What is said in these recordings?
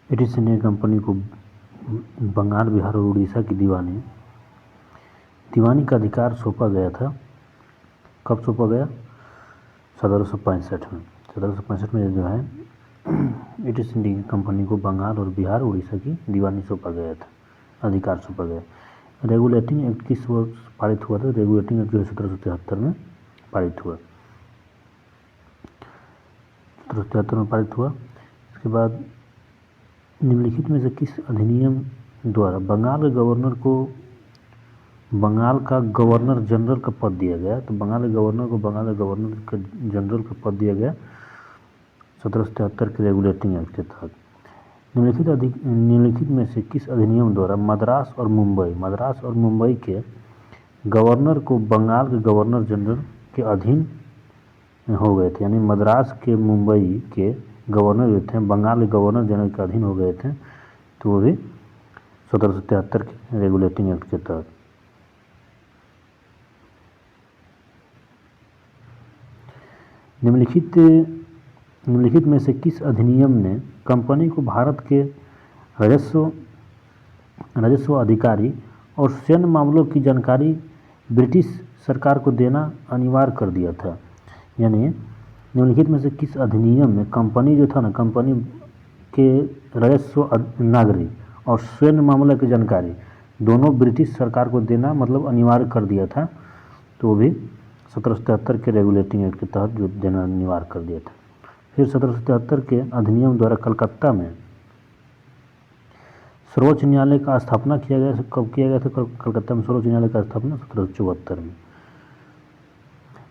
British India company को बंगाल, बिहार और उड़ीसा की दीवानी का अधिकार सौंपा गया था। कब सौंपा गया? 1765 में। 1765 में जो है ब्रिटिश इंडिया कंपनी को बंगाल और बिहार, उड़ीसा की दीवानी सौंपा गया था, अधिकार सौंपा गया। रेगुलेटिंग एक्ट किस वर्ष पारित हुआ था? रेगुलेटिंग एक्ट जो है 1773 में पारित हुआ। 1773 में पारित हुआ। इसके बाद निम्नलिखित में से किस अधिनियम द्वारा बंगाल का गवर्नर जनरल का पद दिया गया? तो बंगाल के गवर्नर को बंगाल के गवर्नर का जनरल का पद दिया गया 1773 के रेगुलेटिंग एक्ट के तहत। निम्नलिखित में से किस अधिनियम द्वारा मद्रास और मुंबई के गवर्नर को बंगाल के गवर्नर जनरल के अधीन हो गए थे? यानी मद्रास के मुंबई के गवर्नर जो थे बंगाल के गवर्नर जनरल के अधीन हो गए थे, तो वो भी 1773 के रेगुलेटिंग एक्ट के तहत। निम्नलिखित में से किस अधिनियम ने कंपनी को भारत के राजस्व अधिकारी और सैन्य मामलों की जानकारी ब्रिटिश सरकार को देना अनिवार्य कर दिया था? यानी निम्नलिखित में से किस अधिनियम में कंपनी जो था ना, कंपनी के राजस्व नागरिक और सैन्य मामले की जानकारी दोनों ब्रिटिश सरकार को देना मतलब अनिवार्य कर दिया था? तो वो भी 1773 के रेगुलेटिंग एक्ट के तहत जो देना अनिवार्य कर दिया था। फिर 1773 के अधिनियम द्वारा कलकत्ता में सर्वोच्च न्यायालय का स्थापना किया गया। कब किया गया था कलकत्ता में सर्वोच्च न्यायालय का स्थापना? 1774 में।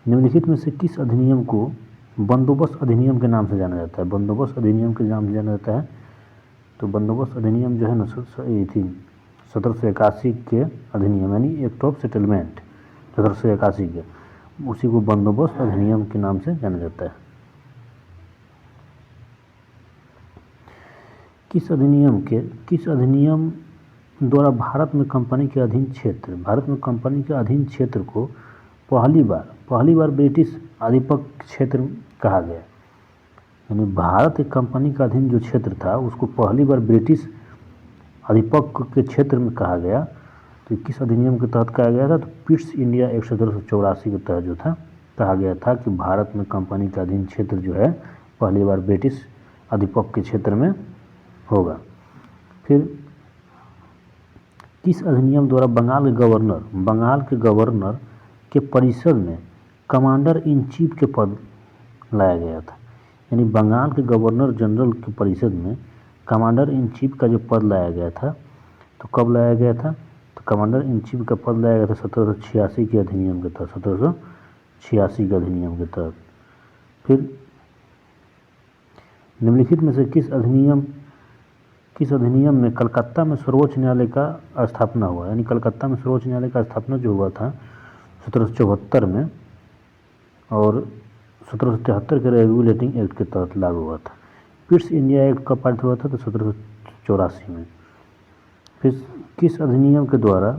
निम्नलिखित में से किस अधिनियम को बंदोबस्त अधिनियम के नाम से जाना जाता है? बंदोबस्त अधिनियम के नाम से जाना जाता है। तो बंदोबस्त अधिनियम जो है ना 1781 के अधिनियम यानी एक्ट ऑफ सेटलमेंट 1781 के, उसी को बंदोबस्त अधिनियम के नाम से जाना जाता है। किस अधिनियम द्वारा भारत में कंपनी के अधीन क्षेत्र को पहली बार ब्रिटिश आधिपत्य क्षेत्र कहा गया? यानी भारत की कंपनी का अधीन जो क्षेत्र था उसको पहली बार ब्रिटिश आधिपत्य के क्षेत्र में कहा गया। तो किस अधिनियम के तहत कहा गया था? तो पिट्स इंडिया एक्ट 1784 के तहत जो था कहा गया था कि भारत में कंपनी का अधीन क्षेत्र जो है पहली बार ब्रिटिश आधिपत्य के क्षेत्र में होगा। फिर किस अधिनियम द्वारा बंगाल के गवर्नर के परिषद में कमांडर इन चीफ के पद लाया गया था? यानी बंगाल के गवर्नर जनरल की परिषद में कमांडर इन चीफ का जो पद लाया गया था, तो कब लाया गया था? तो कमांडर इन चीफ का पद लाया गया था 1786 के अधिनियम के तहत, 1786 के अधिनियम के तहत। फिर निम्नलिखित में से किस अधिनियम में कलकत्ता में सर्वोच्च न्यायालय का स्थापना हुआ? यानी कलकत्ता में सर्वोच्च न्यायालय का स्थापना जो हुआ था 1774 में और 1773 के रेगुलेटिंग एक्ट के तहत लागू हुआ था। पिट्स इंडिया एक्ट कब पारित हुआ था? तो 1784 में। फिर किस अधिनियम के द्वारा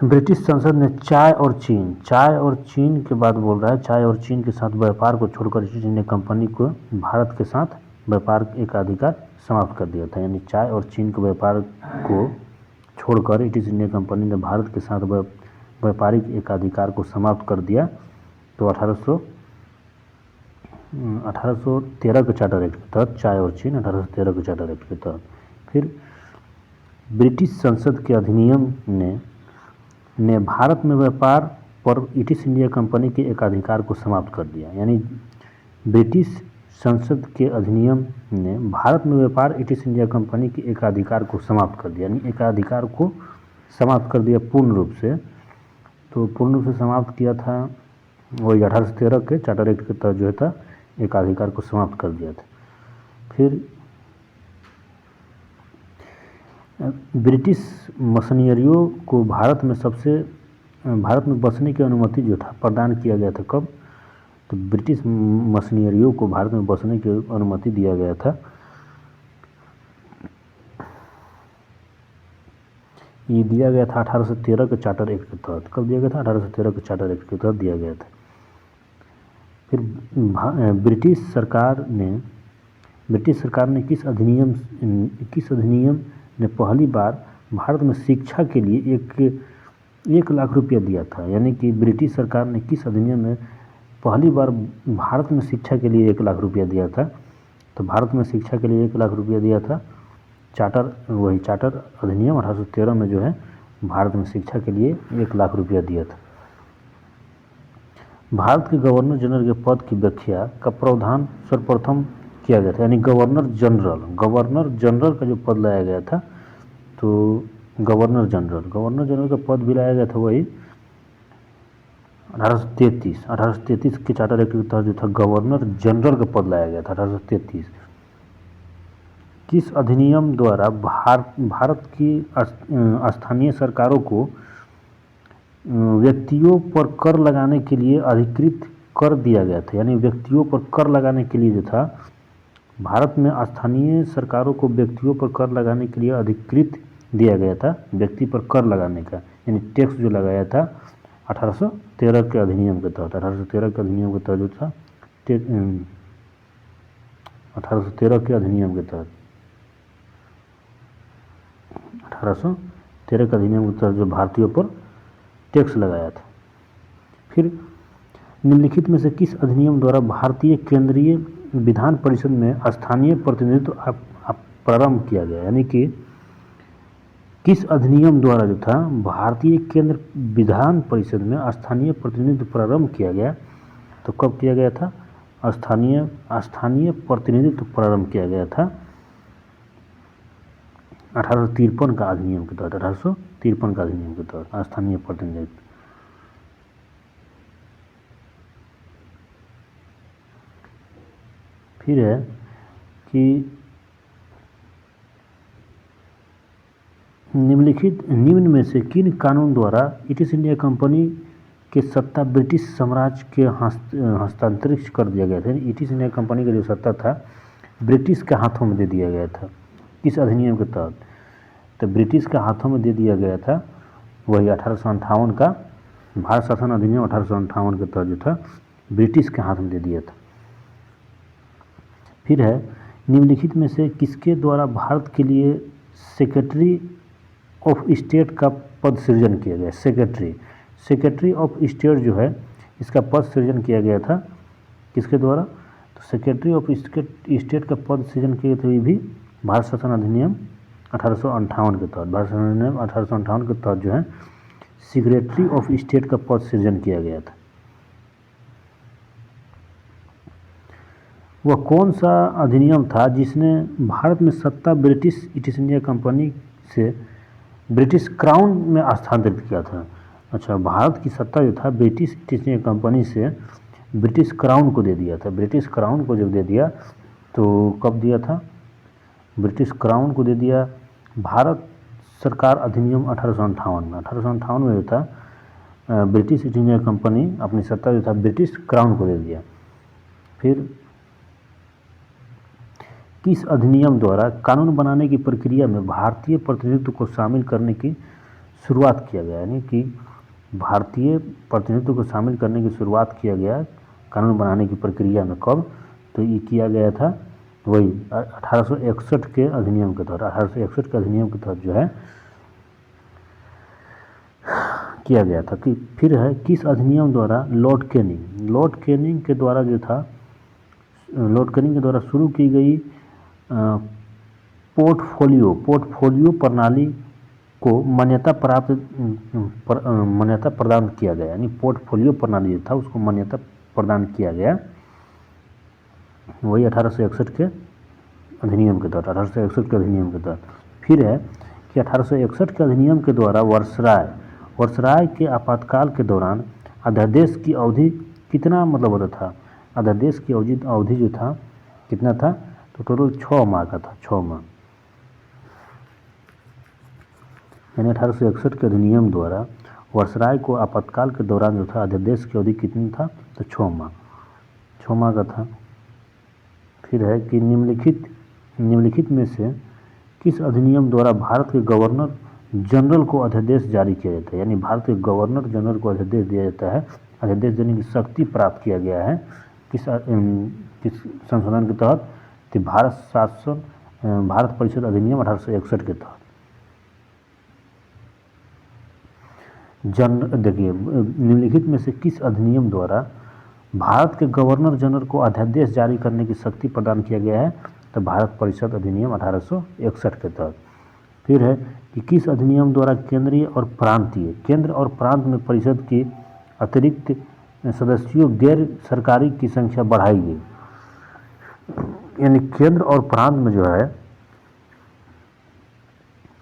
ब्रिटिश संसद ने चाय और चीन के बाद बोल रहा है, चाय और चीन के साथ व्यापार को छोड़कर ईस्ट इंडिया कंपनी को भारत के साथ व्यापार का अधिकार समाप्त कर दिया था? यानी चाय और चीन के व्यापार को छोड़कर ईस्ट इंडिया कंपनी ने भारत के साथ व्यापारिक एकाधिकार को समाप्त कर दिया। तो 1813 के चार्टर एक्ट के तहत चाय और चीन 1813 के चार्टर एक्ट के तहत। फिर ब्रिटिश संसद के अधिनियम ने भारत में व्यापार पर ईस्ट इंडिया कंपनी के एकाधिकार को समाप्त कर दिया। यानी ब्रिटिश संसद के अधिनियम ने भारत में व्यापार ईस्ट इंडिया कंपनी के एकाधिकार को समाप्त कर दिया, यानी एकाधिकार को समाप्त कर दिया पूर्ण रूप से। तो पूर्ण रूप से समाप्त किया था वही 1813 के चार्टर एक्ट के तहत जो था एकाधिकार को समाप्त कर दिया था। फिर ब्रिटिश मशीनरियों को भारत में बसने की अनुमति जो था प्रदान किया गया था? कब? तो ब्रिटिश मशीनरियों को भारत में बसने की अनुमति दिया गया था। ये दिया गया था 1813 के चार्टर एक्ट के तहत। कब दिया गया था? 1813 के चार्टर एक्ट के तहत दिया गया था। फिर ब्रिटिश सरकार ने ब्रिटिश सरकार ने किस अधिनियम ने पहली बार भारत में शिक्षा के लिए 1 लाख रुपया दिया था? यानी कि ब्रिटिश सरकार ने किस अधिनियम में पहली बार भारत में शिक्षा के लिए 1 लाख रुपया दिया था? तो भारत में शिक्षा के लिए 1 लाख रुपया दिया था चार्टर अधिनियम 1813 में जो है भारत में शिक्षा के लिए 1 लाख रुपया दिया था। भारत के गवर्नर जनरल के पद की व्याख्या का प्रावधान सर्वप्रथम किया गया था, यानी गवर्नर जनरल का जो पद लाया गया था, तो गवर्नर जनरल का पद भी लाया गया था वही 1833 के चार्टर एक्ट के तहत जो था गवर्नर जनरल का पद लाया गया था 1833। किस अधिनियम द्वारा भारत की स्थानीय सरकारों को व्यक्तियों पर कर लगाने के लिए अधिकृत कर दिया गया था? यानी व्यक्तियों पर कर लगाने के लिए जो था भारत में स्थानीय सरकारों को व्यक्तियों पर कर लगाने के लिए अधिकृत दिया गया था, व्यक्ति पर कर लगाने का, यानी टैक्स जो लगाया था 1813 के अधिनियम के तहत। 1813 के अधिनियम के तहत जो था 1813 के अधिनियम के तहत 1813 के अधिनियम के तहत जो भारतीयों पर टैक्स लगाया था। फिर निम्नलिखित में से किस अधिनियम द्वारा भारतीय केंद्रीय विधान परिषद में स्थानीय प्रतिनिधित्व प्रारंभ किया गया? यानी कि किस अधिनियम द्वारा जो था भारतीय केंद्र विधान परिषद में स्थानीय प्रतिनिधित्व प्रारंभ किया गया? तो कब किया गया था? स्थानीय प्रतिनिधित्व प्रारंभ किया गया था 1853 का अधिनियम के तहत। 1853 का अधिनियम के तहत स्थानीय प्रतिनिधित्व। फिर है कि निम्न में से किन कानून द्वारा ईस्ट इंडिया कंपनी के सत्ता ब्रिटिश साम्राज्य के हस्तांतरित कर दिया गया था? ईस्ट इंडिया कंपनी का जो सत्ता था ब्रिटिश के हाथों में दे दिया गया था किस अधिनियम के तहत? तो ब्रिटिश के हाथों में दे दिया गया था वही 1858 का भारत शासन अधिनियम 1858 के तहत जो था ब्रिटिश के हाथ में दे दिया था। फिर है निम्नलिखित में से किसके द्वारा भारत के लिए सेक्रेटरी ऑफ स्टेट का पद सृजन किया गया? सेक्रेटरी ऑफ स्टेट जो है इसका पद सृजन किया गया था किसके द्वारा? तो सेक्रेटरी ऑफ स्टेट का पद सृजन किए थे भी भारत शासन अधिनियम 1858 के तहत। भारत शासन अधिनियम 1858 के तहत जो है सेक्रेटरी ऑफ स्टेट का पद सृजन किया गया था। वह कौन सा अधिनियम था जिसने भारत में सत्ता ब्रिटिश ईस्ट इंडिया कंपनी से ब्रिटिश क्राउन में स्थानांतरित किया था? अच्छा, भारत की सत्ता जो था ब्रिटिश ईस्ट इंडिया कंपनी से ब्रिटिश क्राउन को दे दिया था। ब्रिटिश क्राउन को जब दे दिया तो कब दिया था? ब्रिटिश क्राउन को दे दिया भारत सरकार अधिनियम 1858 में। 1858 में जो था ब्रिटिश ईस्ट इंडिया कंपनी अपनी सत्ता जो था ब्रिटिश क्राउन को दे दिया। फिर किस अधिनियम द्वारा कानून बनाने की प्रक्रिया में भारतीय प्रतिनिधित्व को शामिल करने की शुरुआत किया गया? यानी कि भारतीय प्रतिनिधित्व को शामिल करने की शुरुआत किया गया कानून बनाने की प्रक्रिया में कब? तो ये किया गया था वही 1861 के अधिनियम के तहत। 1861 के अधिनियम के तहत जो है किया गया था। कि फिर है किस अधिनियम द्वारा लॉर्ड कैनिंग के द्वारा जो था लॉर्ड कैनिंग के द्वारा शुरू की गई पोर्टफोलियो प्रणाली को मान्यता प्रदान किया गया? यानी पोर्टफोलियो प्रणाली जो था उसको मान्यता प्रदान किया गया वही 1861 के अधिनियम के तहत। 1861 के अधिनियम के तहत। फिर है कि 1861 के अधिनियम के द्वारा वर्सराय के आपातकाल के दौरान अध्यादेश की अवधि कितना होता था? अध्यादेश की अवधि जो था कितना था? तो टोटल 6 माह का था, 6 माह। यानी 1861 के अधिनियम द्वारा वर्सराय को आपातकाल के दौरान जो था अध्यादेश की अवधि कितनी था? तो 6 माह का था। फिर है कि निम्नलिखित में से किस अधिनियम द्वारा भारत के गवर्नर जनरल को अध्यादेश जारी किया जाता है? यानी भारत के गवर्नर जनरल को अध्यादेश दिया जाता है, अध्यादेश देने की शक्ति प्राप्त किया गया है किस संशोधन के तहत? तो भारत परिषद अधिनियम 1861 के तहत देखिए निम्नलिखित में से किस अधिनियम द्वारा भारत के गवर्नर जनरल को अध्यादेश जारी करने की शक्ति प्रदान किया गया है? तो भारत परिषद अधिनियम 1861 के तहत। फिर है कि किस अधिनियम द्वारा केंद्र और प्रांत में परिषद की अतिरिक्त सदस्यों गैर सरकारी की संख्या बढ़ाई गई? यानी केंद्र और प्रांत में जो है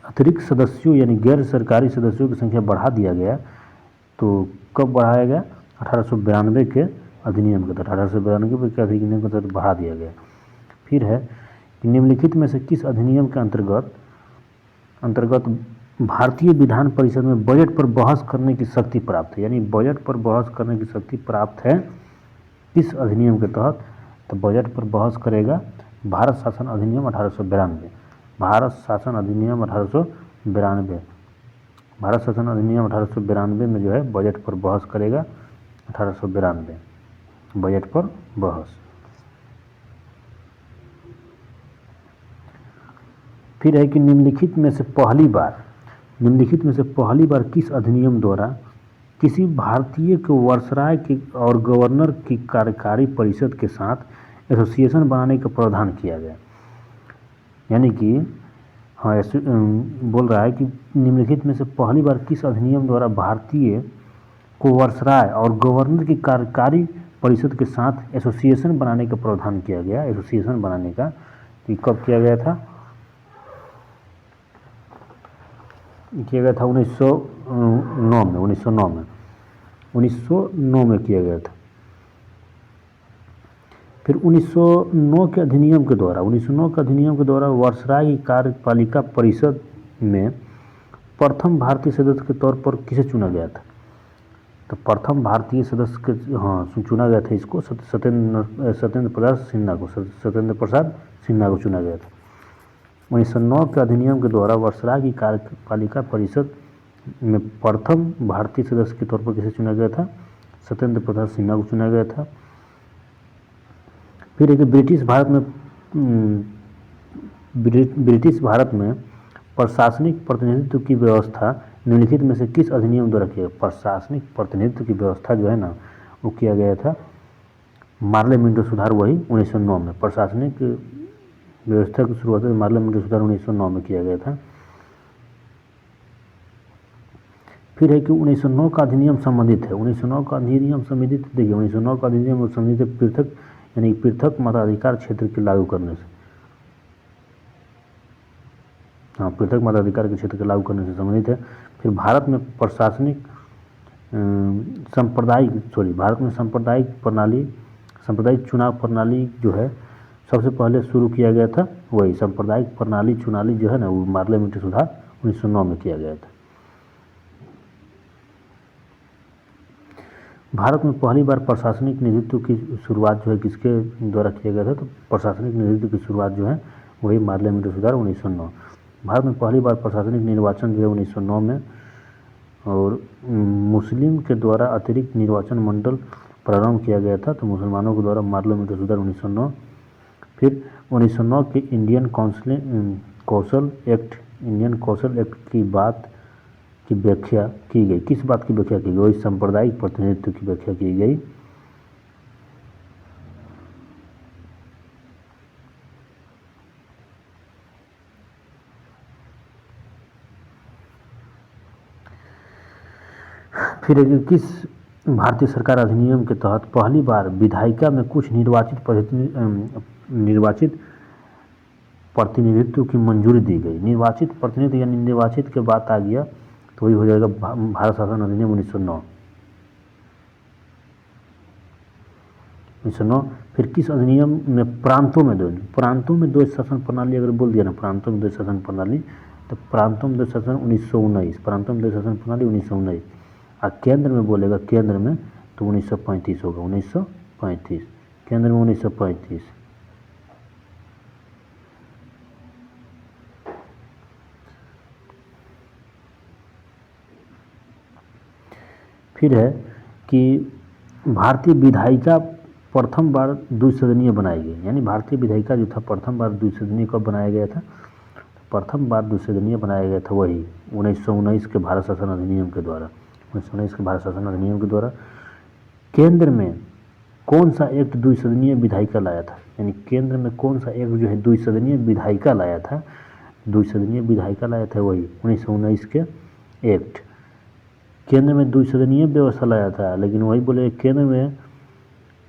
अतिरिक्त सदस्यों यानी गैर सरकारी सदस्यों की संख्या बढ़ा दिया गया। तो कब बढ़ाया गया? 1892 के अधिनियम के तहत, 1892 के अधिनियम के तहत बढ़ा दिया गया। फिर है कि निम्नलिखित में से किस अधिनियम के अंतर्गत भारतीय विधान परिषद में बजट पर बहस करने की शक्ति प्राप्त है? यानी बजट पर बहस करने की शक्ति प्राप्त है किस अधिनियम के तहत? तो बजट पर बहस करेगा भारत शासन अधिनियम 1892। भारत शासन अधिनियम 1892 में जो है बजट पर बहस करेगा 1892 बजट पर बहस। फिर है कि निम्नलिखित में से पहली बार किस अधिनियम द्वारा किसी भारतीय को वायसराय के और गवर्नर की कार्यकारी परिषद के साथ एसोसिएशन बनाने का प्रावधान किया गया? यानी कि हाँ ऐसे बोल रहा है कि निम्नलिखित में से पहली बार किस अधिनियम द्वारा भारतीय को वायसराय और गवर्नर की कार्यकारी परिषद के साथ एसोसिएशन बनाने का प्रावधान किया गया? एसोसिएशन बनाने का कि कब किया गया था? 1909 में किया गया था। फिर 1909 के अधिनियम के द्वारा वायसराय की कार्यपालिका परिषद में प्रथम भारतीय सदस्य के तौर पर किसे चुना गया था? तो प्रथम भारतीय सदस्य के चुना गया था इसको सत्येंद्र प्रसाद सिन्हा को चुना गया था। 1909 के अधिनियम के द्वारा वायसराय की कार्यपालिका परिषद में प्रथम भारतीय सदस्य के तौर पर किसे चुना गया था? सत्येंद्र प्रसाद सिन्हा को चुना गया था। फिर एक ब्रिटिश भारत में प्रशासनिक प्रतिनिधित्व की व्यवस्था निम्नलिखित में से किस अधिनियम द्वारा किया? प्रशासनिक प्रतिनिधित्व की व्यवस्था जो है ना वो किया गया था मार्ले मिंटो सुधार, वही 1909 में। प्रशासनिक व्यवस्था की शुरुआत मार्ले मिंटो सुधार 1909 में किया गया था। फिर है कि 1909 का अधिनियम संबंधित है। 1909 का अधिनियम संबंधित देखिए 1909 का अधिनियम संबंधित पृथक मताधिकार क्षेत्र के लागू करने से, पृथक मताधिकार के क्षेत्र के लागू करने से संबंधित है। फिर भारत में सांप्रदायिक चुनाव प्रणाली जो है सबसे पहले शुरू किया गया था, वही सांप्रदायिक चुनावी जो है ना वो मार्ले मिंटो सुधार 1909 में किया गया था। भारत में पहली बार प्रशासनिक नेतृत्व की शुरुआत जो है किसके द्वारा किया गया था? तो प्रशासनिक नेतृत्व की शुरुआत जो है वही मार्ले मिंटो सुधार 1909। भारत में पहली बार प्रशासनिक निर्वाचन जो है 1909 में, और मुस्लिम के द्वारा अतिरिक्त निर्वाचन मंडल प्रारंभ किया गया था, तो मुसलमानों के द्वारा मार्ले मिंटो सुधार 1909। फिर 1909 के इंडियन कौशल एक्ट की बात की व्याख्या की गई। किस बात की व्याख्या की गई? वही सांप्रदायिक प्रतिनिधित्व की व्याख्या की गई। फिर किस भारतीय सरकार अधिनियम के तहत पहली बार विधायिका में कुछ निर्वाचित प्रतिनिधित्व की मंजूरी दी गई? निर्वाचित प्रतिनिधि यानी निर्वाचित के बात आ गया तो वही हो जाएगा भारत शासन अधिनियम 1909। फिर किस अधिनियम में प्रांतों में द्वैध शासन प्रणाली अगर बोल दिया ना, प्रांतों में द्वैध शासन प्रणाली, तो प्रांतों में द्वैध शासन 1919, प्रांतों में द्वैध शासन प्रणाली 1919। और केंद्र में बोलेगा केंद्र में तो 1935 होगा, 1935 केंद्र में 1935। फिर है कि भारतीय विधायिका प्रथम बार द्विसदनीय बनाई गई, यानी भारतीय विधायिका जो था प्रथम बार द्विसदनीय कब बनाया गया था? प्रथम बार द्विसदनीय बनाया गया था वही 1919 के भारत शासन अधिनियम के द्वारा। 1919 के भारत शासन अधिनियम के द्वारा केंद्र में कौन सा एक्ट द्विसदनीय विधायिका लाया था? यानी केंद्र में कौन सा एक्ट जो है द्विसदनीय विधायिका लाया था? द्विसदनीय विधायिका लाया था वही 1919 के एक्ट। केंद्र में द्विसदनीय व्यवस्था लाया था, लेकिन वही बोले केंद्र में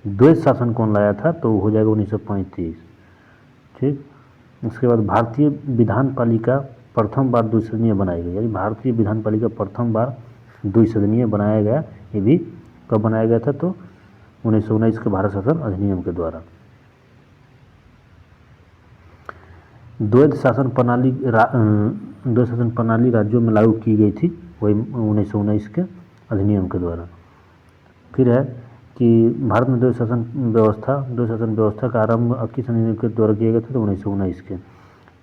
द्वैध शासन कौन लाया था? तो हो जाएगा 1935। ठीक। उसके बाद भारतीय विधान पालिका प्रथम बार द्विसदनीय बनाई गई, यानी भारतीय विधान पालिका प्रथम बार द्विसदनीय बनाया गया। ये भी कब बनाया गया था? तो 1919 के भारत शासन अधिनियम के द्वारा। द्वैध शासन प्रणाली राज्यों में लागू की गई थी वही 1919 के अधिनियम के द्वारा। फिर है कि भारत में द्वैध शासन व्यवस्था का आरंभ किस अधिनियम के द्वारा किया गया था? तो 1919 के।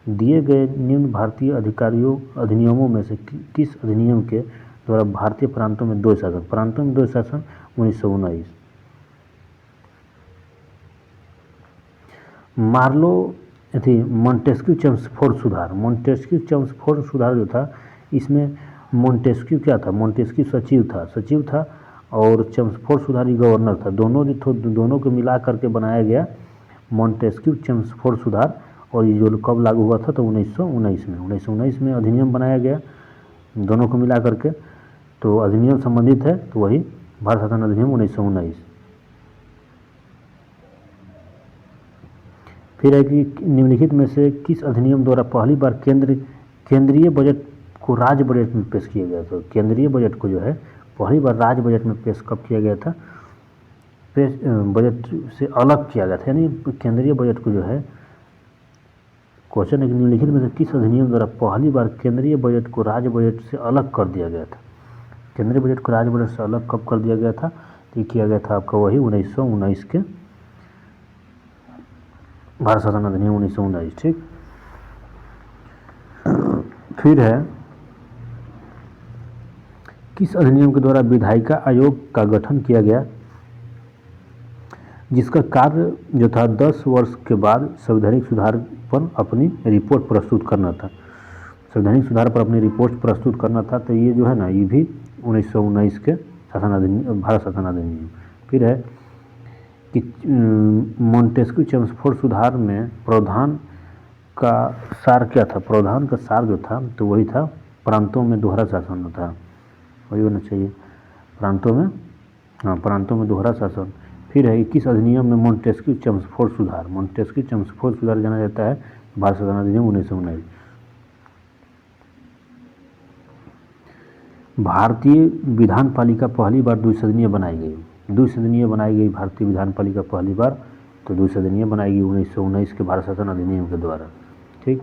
दिए गए निम्न भारतीय अधिनियमों में से किस अधिनियम के द्वारा भारतीय प्रांतों में द्वैध शासन? प्रांतों में द्वैध शासन 1919। मार्लो थी मॉन्टेस्क्यू चेम्सफोर्ड सुधार। मॉन्टेस्क्यू चेम्सफोर्ड सुधार जो था, इसमें मॉन्टेस्क्यू क्या था? मॉन्टेस्क्यू सचिव था और चेम्सफोर्ड सुधार ही गवर्नर था। दोनों को मिला करके बनाया गया मॉन्टेस्क्यू चेम्सफोर्ड सुधार। और ये जो कब लागू हुआ था? तो 1919 में अधिनियम बनाया गया दोनों को मिला करके। तो अधिनियम संबंधित है तो वही भारत शासन अधिनियम 1919। फिर है कि निम्नलिखित में से किस अधिनियम द्वारा पहली बार केंद्रीय बजट को राज्य बजट में पेश किया गया? तो केंद्रीय बजट को जो है पहली बार राज्य बजट में पेश कब किया गया था? बजट से अलग किया गया था, यानी केंद्रीय बजट को जो है क्वेश्चन है कि निम्नलिखित में से किस अधिनियम द्वारा पहली बार केंद्रीय बजट को राज्य बजट से अलग कर दिया गया था? केंद्रीय बजट को राज्य बजट से अलग कब कर दिया गया था? तो किया गया था आपका वही 1919 के भारत शासन अधिनियम 1919। ठीक। फिर है किस अधिनियम के द्वारा विधायिका आयोग का गठन किया गया, जिसका कार्य जो था 10 वर्ष के बाद संवैधानिक सुधार पर अपनी रिपोर्ट प्रस्तुत करना था? संवैधानिक सुधार पर अपनी रिपोर्ट प्रस्तुत करना था। तो ये जो है ना, ये भी 1919 के शासन अधिनियम भारत शासन अधिनियम। फिर है कि मॉन्टेस्क्यू चेम्सफोर्ड सुधार में प्रावधान का सार क्या था? प्रावधान का सार जो था तो वही था प्रांतों में दोहरा शासन था, वही होना चाहिए प्रांतों में दोहरा शासन। फिर है किस अधिनियम में मॉन्टेस्क्यू चेम्सफोर्ड सुधार जाना जाता है? भारत शासन अधिनियम 1919। भारतीय विधान पालिका पहली बार द्विसदनीय बनाई गई भारतीय विधान पालिका पहली बार तो द्विसदनीय बनाई गई 1919 के भारत शासन अधिनियम के द्वारा। ठीक।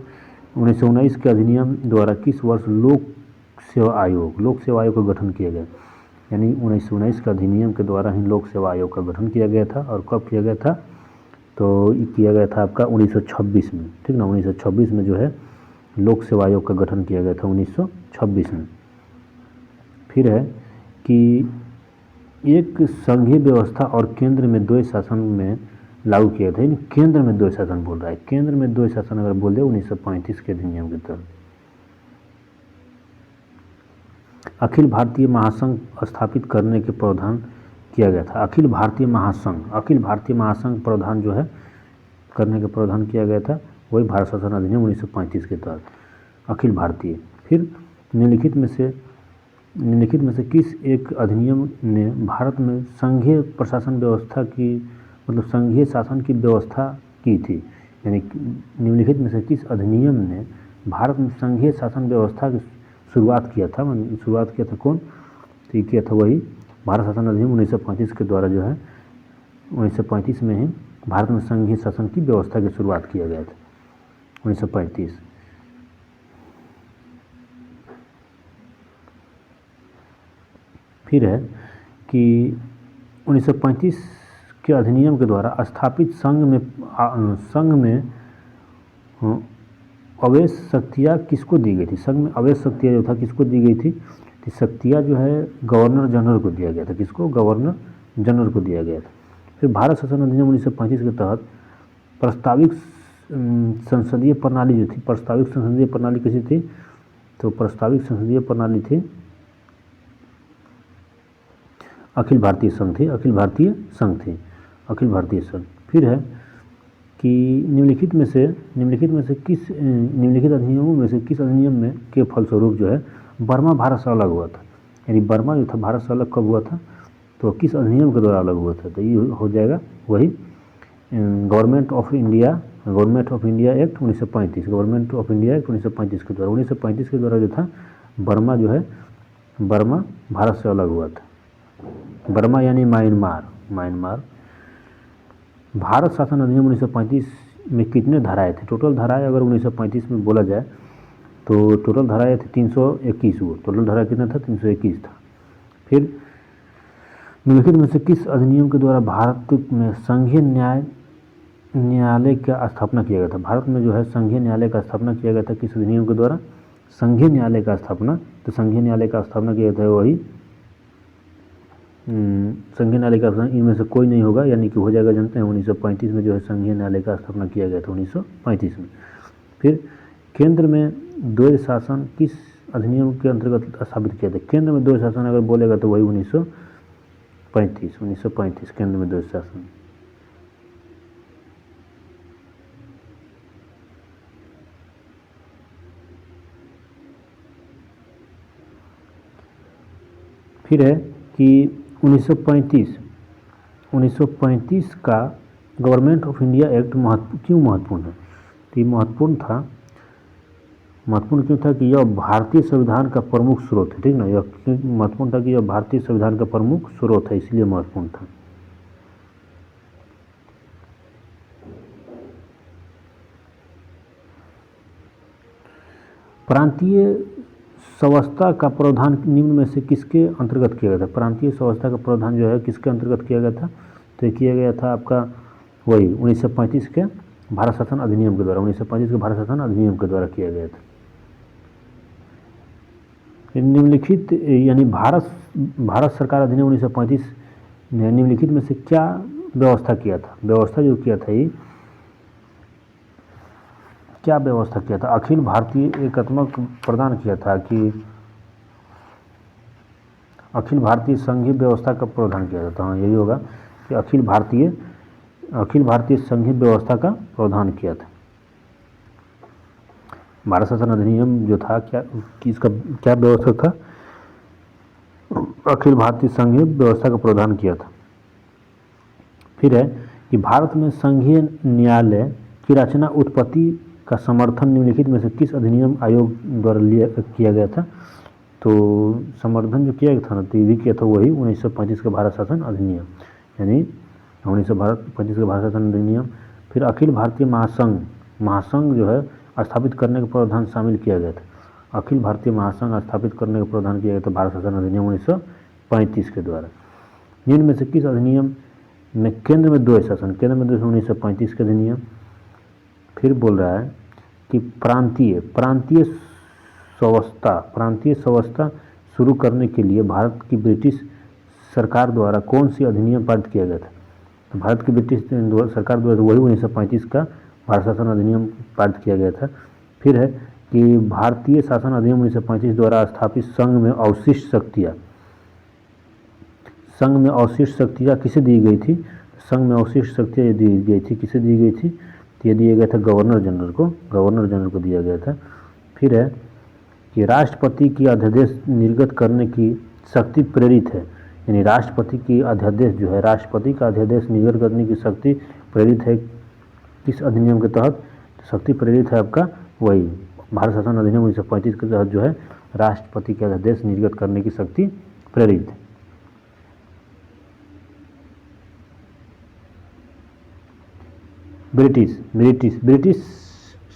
1919 के अधिनियम द्वारा किस वर्ष लोक सेवा आयोग का गठन किया गया? यानी 1919 के अधिनियम के द्वारा ही लोक सेवा आयोग का गठन किया गया था। और कब किया गया था? तो किया गया था आपका 1926 में। ठीक ना, 1926 में जो है लोक सेवा आयोग का गठन किया गया था 1926 में। फिर है कि एक संघीय व्यवस्था और केंद्र में द्वैध शासन में लागू किया था। केंद्र में द्वैध शासन बोल रहा है, केंद्र में द्वैध शासन अगर बोल दे 1935 के अधिनियम के तहत। अखिल भारतीय महासंघ स्थापित करने के प्रावधान किया गया था। अखिल भारतीय महासंघ प्रावधान जो है करने का प्रावधान किया गया था वही भारत शासन अधिनियम 1935 के तहत अखिल भारतीय। फिर निम्नलिखित में से किस एक अधिनियम ने भारत में संघीय प्रशासन व्यवस्था की संघीय शासन की व्यवस्था की थी? यानी निम्नलिखित में से किस अधिनियम ने भारत में संघीय शासन व्यवस्था की शुरुआत किया था कौन? तो ये किया था वही भारत शासन अधिनियम 1935 के द्वारा जो है 1935 में ही भारत में संघीय शासन की व्यवस्था की शुरुआत किया गया था 1935। फिर है कि 1935 के अधिनियम के द्वारा स्थापित संघ में अवैध शक्तियाँ किसको दी गई थी? संघ में अवैध शक्तियाँ जो था किसको दी गई थी? तो शक्तियाँ जो है गवर्नर जनरल को दिया गया था। किसको? गवर्नर जनरल को दिया गया था। फिर भारत शासन अधिनियम 1935 के तहत प्रस्तावित संसदीय प्रणाली जो थी, प्रस्तावित संसदीय प्रणाली कैसी थी, तो प्रस्तावित संसदीय प्रणाली थी अखिल भारतीय संघ थी, अखिल भारतीय संघ थी, अखिल भारतीय संघ। फिर है कि निम्नलिखित में से किस निम्नलिखित अधिनियमों में से किस अधिनियम में के फलस्वरूप जो है बर्मा भारत से अलग हुआ था, यानी बर्मा जो था भारत से अलग कब हुआ था, तो किस अधिनियम के द्वारा अलग हुआ था, तो ये हो जाएगा वही government of India act 1935, government of India act 1935 के द्वारा, 1935 के द्वारा जो था बर्मा जो है बर्मा भारत से अलग हुआ था। बर्मा यानी म्यांमार। भारत शासन अधिनियम 1935 में कितने धाराएं थे, टोटल धाराएं अगर 1935 में बोला जाए तो टोटल धाराएं थी 321, वो टोटल धारा कितना था, 321 था। फिर निम्नलिखित में से किस अधिनियम के द्वारा भारत में संघीय न्यायालय का स्थापना किया गया था, भारत में जो है संघीय न्यायालय का स्थापना किया गया था, किस अधिनियम के द्वारा, संघीय न्यायालय का स्थापना, तो संघीय न्यायालय का स्थापना किया गया था वही संघीय न्यायालय का, इनमें से कोई नहीं होगा, यानी कि हो जाएगा, जानते हैं 1935 में जो है संघीय न्यायालय का स्थापना किया गया था 1935 में। फिर केंद्र में द्वैध शासन किस अधिनियम के अंतर्गत स्थापित किया था, केंद्र में द्वैध शासन अगर बोलेगा तो वही 1935 केंद्र में द्वैध शासन। फिर है कि 1935 का गवर्नमेंट ऑफ इंडिया एक्ट क्यों महत्वपूर्ण है, तो ये महत्वपूर्ण क्यों था कि यह भारतीय संविधान का प्रमुख स्रोत है, ठीक ना, यह महत्वपूर्ण था कि यह भारतीय संविधान का प्रमुख स्रोत है, इसलिए महत्वपूर्ण था। प्रांतीय स्वायत्तता का प्रावधान निम्न में से किसके अंतर्गत किया गया था, प्रांतीय स्वायत्तता का प्रावधान जो है किसके अंतर्गत किया गया था, तो ये किया गया था आपका वही 1935 के भारत शासन अधिनियम के द्वारा, 1935 के भारत शासन अधिनियम के द्वारा किया गया था। निम्नलिखित यानी भारत सरकार अधिनियम 1935 ने निम्नलिखित में से क्या व्यवस्था किया था, व्यवस्था जो किया था ये क्या व्यवस्था किया था, अखिल भारतीय एकात्मक प्रदान किया था कि अखिल भारतीय संघीय व्यवस्था का प्रावधान किया जाता है, यही होगा कि अखिल भारतीय संघीय व्यवस्था का प्रावधान किया था। भारत शासन अधिनियम जो था क्या किसका क्या व्यवस्था था, अखिल भारतीय संघीय व्यवस्था का प्रावधान किया था। फिर है कि भारत में संघीय न्यायालय की रचना उत्पत्ति का समर्थन निम्नलिखित में से किस अधिनियम आयोग द्वारा किया गया था, तो समर्थन जो किया गया था ना, तो ये भी किया था वही 1935 का भारत शासन अधिनियम, यानी 1935 का भारत शासन अधिनियम। फिर अखिल भारतीय महासंघ जो है स्थापित करने का प्रावधान शामिल किया गया था, अखिल भारतीय महासंघ स्थापित करने का प्रावधान किया गया था भारत शासन अधिनियम 1935 के द्वारा। निम्न में से किस अधिनियम में केंद्र में द्वैध शासन, 1935 के अधिनियम। फिर बोल रहा है कि प्रांतीय स्वायत्तता शुरू करने के लिए भारत की ब्रिटिश सरकार द्वारा कौन सी अधिनियम पारित किया गया था, तो भारत की ब्रिटिश सरकार द्वारा वही 1935 का भारत शासन अधिनियम पारित किया गया था। फिर है कि भारतीय शासन अधिनियम 1935 द्वारा स्थापित संघ में अवशिष्ट शक्तियाँ किसे दी गई थी, संघ में अवशिष्ट शक्तियाँ दी गई थी, किसे दी गई थी, तो ये दिया गया था गवर्नर जनरल को दिया गया था। फिर है कि राष्ट्रपति की अध्यादेश निर्गत करने की शक्ति प्रेरित है, यानी राष्ट्रपति की अध्यादेश जो है, राष्ट्रपति का अध्यादेश निर्गत करने की शक्ति प्रेरित है किस अधिनियम के तहत, शक्ति प्रेरित है आपका वही भारत शासन अधिनियम 1935 के तहत जो है राष्ट्रपति के अध्यादेश निर्गत करने की शक्ति प्रेरित है। ब्रिटिश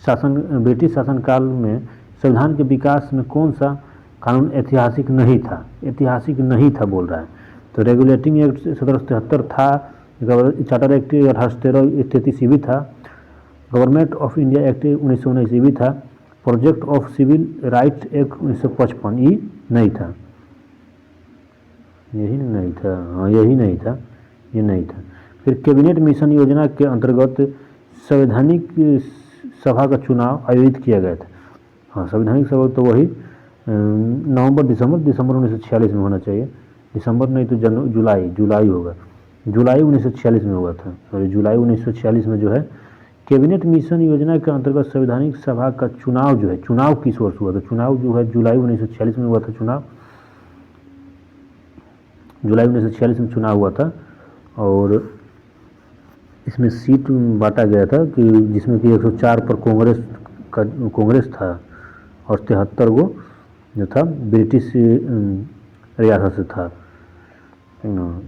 शासन काल में संविधान के विकास में कौन सा कानून ऐतिहासिक नहीं था बोल रहा है, तो रेगुलेटिंग एक्ट 1773 था, चार्टर एक्ट 1833 भी था, गवर्नमेंट ऑफ इंडिया एक्ट 1919 भी था, project of civil rights act 1955 ये नहीं था, ये नहीं था। फिर कैबिनेट मिशन योजना के अंतर्गत संवैधानिक सभा का चुनाव आयोजित किया गया था। हाँ, संवैधानिक सभा तो वही नवंबर दिसंबर 1946 में होना चाहिए। दिसंबर नहीं तो जुलाई होगा। जुलाई 1946 में हुआ था। सॉरी, जुलाई 1946 में जो है कैबिनेट मिशन योजना के अंतर्गत संवैधानिक सभा का चुनाव जो है, चुनाव किस वर्ष हुआ था? चुनाव जो है जुलाई 1946 में हुआ था। चुनाव जुलाई 1946 में चुनाव हुआ था और इसमें सीट बांटा गया था कि जिसमें कि 104 पर कांग्रेस था और 73 गो जो था ब्रिटिश रियासत से था।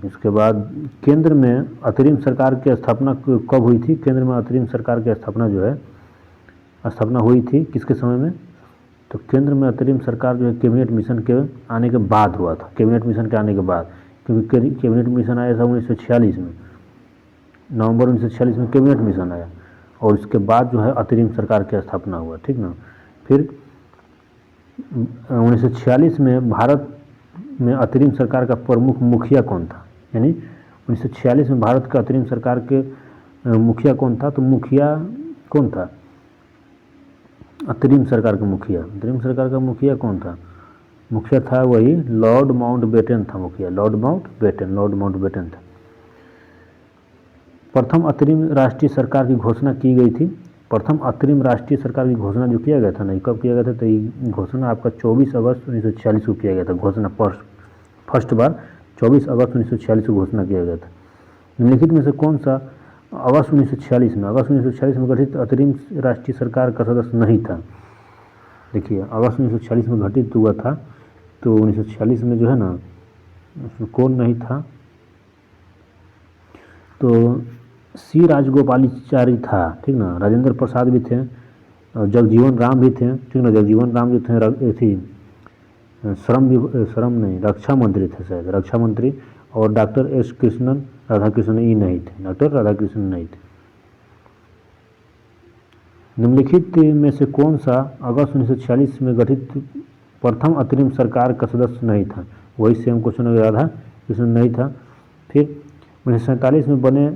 इसके बाद केंद्र में अंतरिम सरकार की स्थापना कब हुई थी? केंद्र में अंतरिम सरकार की स्थापना जो है स्थापना हुई थी किसके समय में? तो केंद्र में अंतरिम सरकार जो है कैबिनेट मिशन के आने के बाद हुआ था। कैबिनेट मिशन के आने के बाद, क्योंकि कैबिनेट मिशन आया था 1946 में, नवंबर 1946 में कैबिनेट मिशन आया और इसके बाद जो है अंतरिम सरकार की स्थापना हुआ। ठीक ना। फिर 1946 में भारत में अंतरिम सरकार का प्रमुख मुखिया कौन था? यानी 1946 में भारत का अंतरिम सरकार के मुखिया कौन था? तो मुखिया कौन था? अंतरिम सरकार का मुखिया कौन था? मुखिया था वही लॉर्ड माउंटबेटन था मुखिया। लॉर्ड माउंटबेटन था। प्रथम अंतरिम राष्ट्रीय सरकार की घोषणा की गई थी। प्रथम अंतरिम राष्ट्रीय सरकार की घोषणा जो किया गया था ना, कब किया गया था? तो ये घोषणा आपका 24 अगस्त 1946 को किया गया था। घोषणा फर्स्ट बार 24 अगस्त 1946 को घोषणा किया गया था। निम्नलिखित में से कौन सा अगस्त 1946 में गठित अंतरिम राष्ट्रीय सरकार का सदस्य नहीं था? देखिए, अगस्त 1946 में गठित हुआ था, तो 1946 में जो है ना उसमें कौन नहीं था? तो सी राजगोपालाचारी था। ठीक ना। राजेंद्र प्रसाद भी थे और जगजीवन राम भी थे। ठीक ना। जगजीवन राम जो थे रक्षा मंत्री थे शायद, रक्षा मंत्री। और डॉक्टर एस राधाकृष्णन ही नहीं थे। डॉक्टर राधाकृष्णन नहीं थे। निम्नलिखित में से कौन सा अगस्त 1946 में गठित प्रथम अंतरिम सरकार का सदस्य नहीं था? वही सेम क्वेश्चन राधाकृष्णन नहीं था। फिर 1947 में बने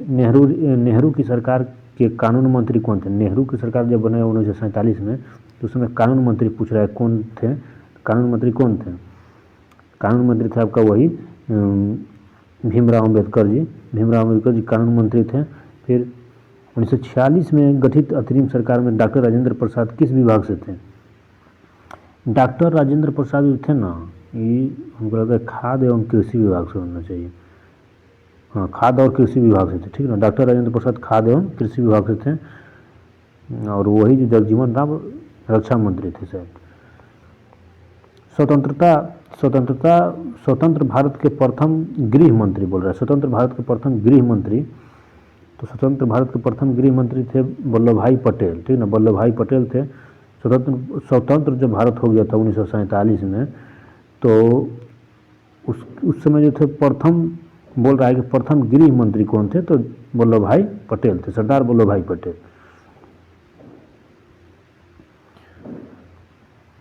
नेहरू की सरकार के कानून मंत्री कौन थे? नेहरू की सरकार जब बने 1947 में, तो उसमें कानून मंत्री पूछ रहा है कौन थे? कानून मंत्री कौन थे? कानून मंत्री थे आपका वही भीमराव अम्बेडकर जी कानून मंत्री थे। फिर 1946 में गठित अंतरिम सरकार में डॉक्टर राजेंद्र प्रसाद किस विभाग से थे? डॉक्टर राजेंद्र प्रसाद जो थे ना, ये हमको लगता है खाद्य एवं कृषि विभाग से होना चाहिए। हाँ, खाद्य और कृषि विभाग से थे। ठीक ना। डॉक्टर राजेंद्र प्रसाद खाद्य एवं कृषि विभाग से थे और वही जो जगजीवन राम रक्षा मंत्री थे शायद। स्वतंत्र भारत के प्रथम गृह मंत्री बोल रहा है। स्वतंत्र भारत के प्रथम गृह मंत्री, तो स्वतंत्र भारत के प्रथम गृह मंत्री थे वल्लभ भाई पटेल। ठीक ना। वल्लभ भाई पटेल थे। स्वतंत्र जब भारत हो गया था 1947 में, तो उस समय जो थे प्रथम बोल रहा है कि प्रथम गृह मंत्री कौन थे? तो वल्लभ भाई पटेल थे, सरदार वल्लभ भाई पटेल।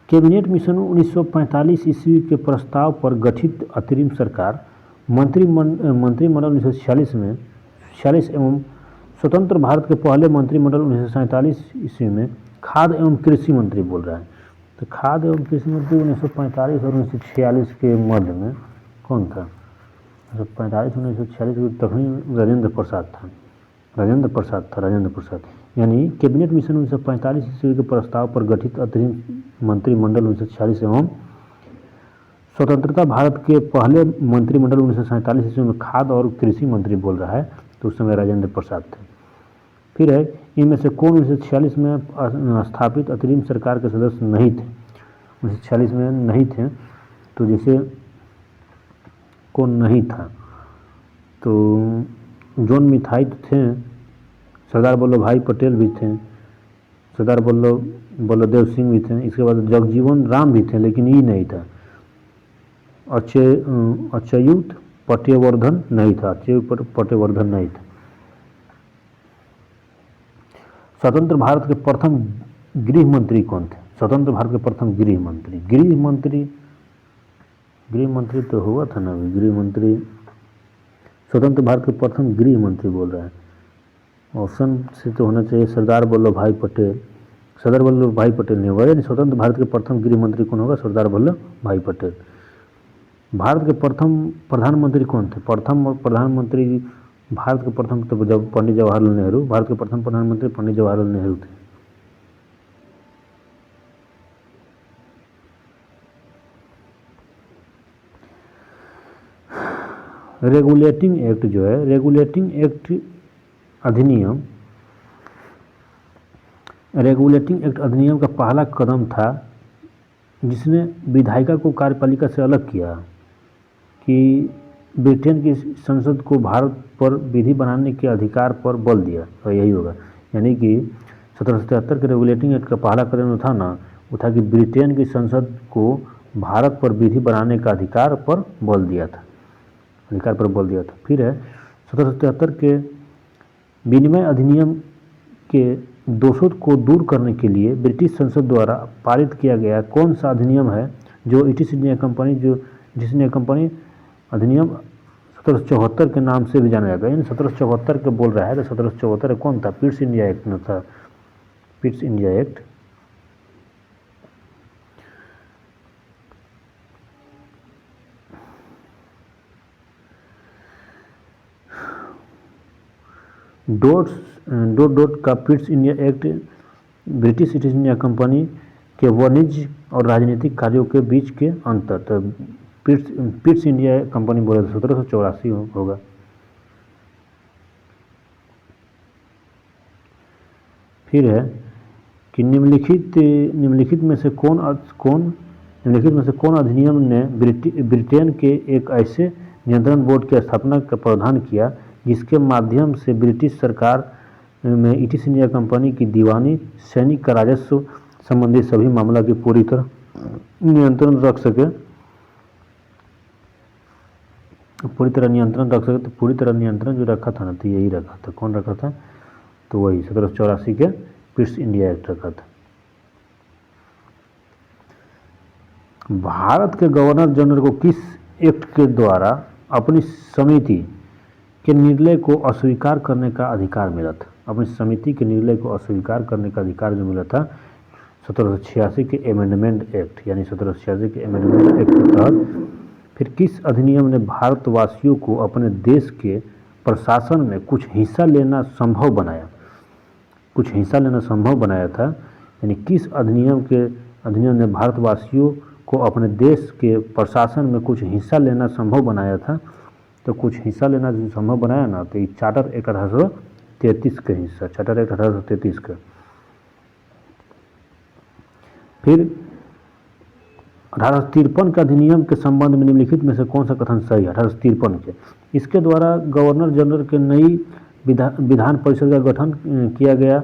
कैबिनेट मिशन 1945 ईस्वी के प्रस्ताव पर गठित अंतरिम सरकार मंत्रिमंडल 1946 एवं स्वतंत्र भारत के पहले मंत्रिमंडल 1947 ईस्वी में खाद्य एवं कृषि मंत्री बोल रहा है। तो खाद्य एवं कृषि मंत्री 1945 और 1946 के मध्य में कौन था? 1945 तखनी राजेंद्र प्रसाद। यानी कैबिनेट मिशन 1945 ईस्वी के प्रस्ताव पर गठित अंतरिम मंत्रिमंडल 1946 एवं स्वतंत्रता भारत के पहले मंत्रिमंडल 1947 ईस्वी में खाद्य और कृषि मंत्री बोल रहा है, तो उस समय राजेंद्र प्रसाद थे। फिर है, इनमें से कौन 1946 में स्थापित अंतरिम सरकार के सदस्य नहीं थे? 1946 में नहीं थे, तो जैसे कौन नहीं था? तो जॉन मिथाई थे, सरदार वल्लभ भाई पटेल भी थे, सरदार बल्लभदेव सिंह भी थे। इसके बाद जगजीवन राम भी थे, लेकिन ये नहीं था। अच्युत पटेवर्धन नहीं था। स्वतंत्र भारत के प्रथम गृह मंत्री कौन थे? स्वतंत्र भारत के प्रथम गृह मंत्री तो हुआ था ना। गृह मंत्री स्वतंत्र भारत के प्रथम गृह मंत्री बोल रहा है। ऑप्शन से तो होना चाहिए सरदार वल्लभ भाई पटेल। सरदार वल्लभ भाई पटेल नहीं होगा, यानी स्वतंत्र भारत के प्रथम गृह मंत्री कौन होगा? सरदार वल्लभ भाई पटेल। भारत के प्रथम प्रधानमंत्री कौन थे? प्रथम प्रधानमंत्री भारत के प्रथम तो जब पंडित जवाहरलाल नेहरू, भारत के प्रथम प्रधानमंत्री पंडित जवाहरलाल नेहरू थे। रेगुलेटिंग एक्ट जो है, रेगुलेटिंग एक्ट अधिनियम, रेगुलेटिंग एक्ट अधिनियम का पहला कदम था जिसने विधायिका को कार्यपालिका से अलग किया कि ब्रिटेन की संसद को भारत पर विधि बनाने के अधिकार पर बल दिया, तो यही होगा। यानी कि 1773 के रेगुलेटिंग एक्ट का पहला कदम जो था ना, वो था कि ब्रिटेन की संसद को भारत पर विधि बनाने का अधिकार पर बल दिया था, अधिकार पर बल दिया था। फिर है 1773 के विनिमय अधिनियम के दोषों को दूर करने के लिए ब्रिटिश संसद द्वारा पारित किया गया कौन सा अधिनियम है जो ईस्ट इंडिया कंपनी, जो ईस्ट इंडिया कंपनी अधिनियम 1774 के नाम से भी जाना जाता है। यानी 1774 के बोल रहा है तो 1774 कौन था? पिट्स इंडिया एक्ट में था, पिट्स इंडिया एक्ट। डॉट का Pitt's India act British east India company के वाणिज्य और राजनीतिक कार्यों के बीच के अंतर, तो पिट्स इंडिया कंपनी बोले तो 1784 होगा। फिर है कि निम्नलिखित में से कौन अधिनियम ने ब्रिटेन के एक ऐसे नियंत्रण बोर्ड की स्थापना का प्रावधान किया जिसके माध्यम से ब्रिटिश सरकार में ईस्ट इंडिया कंपनी की दीवानी, सैनिक का राजस्व संबंधी सभी मामला की पूरी तरह नियंत्रण रख सके, तो पूरी तरह नियंत्रण जो रखा था ना, तो यही रखा था। कौन रखा था? तो वही 1784 के पिट्स इंडिया एक्ट रखा था। भारत के गवर्नर जनरल को किस एक्ट के द्वारा अपनी समिति के निर्णय को अस्वीकार करने का अधिकार मिला था? अपनी समिति के निर्णय को अस्वीकार करने का अधिकार जो मिला था 1786 के अमेंडमेंट एक्ट, यानी 1786 के अमेंडमेंट एक्ट के तहत। फिर किस अधिनियम ने भारतवासियों को अपने देश के प्रशासन में कुछ हिस्सा लेना संभव बनाया? कुछ हिस्सा लेना संभव बनाया था, यानी किस अधिनियम ने भारतवासियों को अपने देश के प्रशासन में कुछ हिस्सा लेना संभव बनाया था? तो कुछ हिस्सा लेना जो संभव बनाया ना, तो ये चार्टर एक्ट 1833 का हिस्सा, चार्टर एक्ट 1833 का। फिर 1853 के अधिनियम के संबंध में निम्नलिखित में से कौन सा कथन सही है? 1853 के, इसके द्वारा गवर्नर जनरल के नई विधान परिषद का गठन किया गया